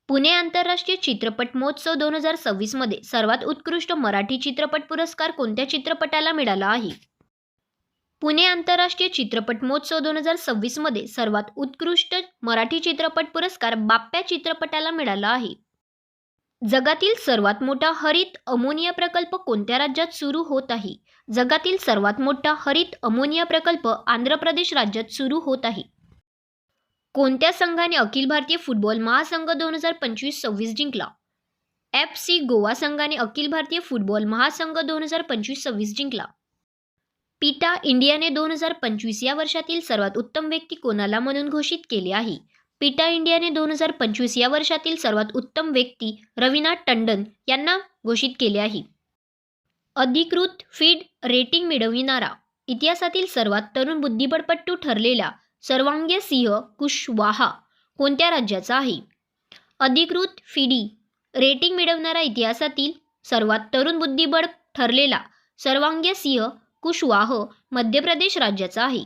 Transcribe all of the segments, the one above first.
पुणे आंतरराष्ट्रीय चित्रपट महोत्सव 2026 मध्ये सर्वात उत्कृष्ट मराठी चित्रपट पुरस्कार कोणत्या चित्रपटाला मिळाला आहे? पुणे आंतरराष्ट्रीय चित्रपट महोत्सव 2026 मध्ये सर्वात उत्कृष्ट मराठी चित्रपट पुरस्कार बाप्पा चित्रपटाला मिळाला आहे. जगातील सर्वात मोठा हरित अमोनिया प्रकल्प कोणत्या राज्यात सुरू होत आहे? जगातील सर्वात मोठा हरित अमोनिया प्रकल्प आंध्र प्रदेश राज्यात सुरू होत आहे. कोणत्या संघाने अखिल भारतीय फुटबॉल महासंघ 2025-26 जिंकला? FC गोवा संघाने अखिल भारतीय फुटबॉल महासंघ 2025-26 जिंकला. पीटा इंडियाने 2025 या वर्षातील सर्वात उत्तम व्यक्ती कोणाला म्हणून घोषित केले आहे? पीटा इंडियाने 2025 या वर्षातील सर्वात उत्तम व्यक्ती रविनाथ टंडन यांना घोषित केले आहे. अधिकृत फीड रेटिंग मिळविणारा इतिहासातील सर्वात तरुण बुद्धिबळपटू ठरलेला सर्वांगसिंह कुशवाहा कोणत्या राज्याचा आहे? अधिकृत फिडी रेटिंग मिळवणारा इतिहासातील सर्वात तरुण बुद्धिबळ ठरलेला सर्वांगसिंह कुशवाह मध्य प्रदेश राज्याचा आहे.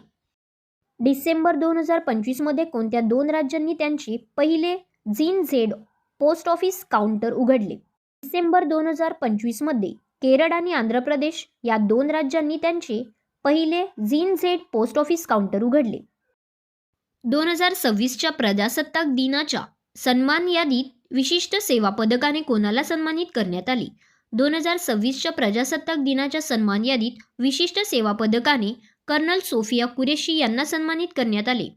डिसेंबर 2025 मध्ये कोणत्या दोन राज्यांनी त्यांचे पहिले झेड पोस्ट ऑफिस काउंटर उघडले? डिसेंबर 2025 मध्ये केरळ आणि आंध्र प्रदेश या दोन राज्यांनी त्यांचे पहिले झेड पोस्ट ऑफिस काउंटर उघडले. 2026च्या प्रजासत्ताक दिनाच्या सन्मान यादीत विशिष्ट सेवा पदकाने कोणाला सन्मानित करण्यात आले? 2026च्या प्रजासत्ताक दिनाच्या सन्मान यादीत विशिष्ट सेवा पदकाने कर्नल सोफिया कुरेशी यांना सन्मानित करण्यात आले.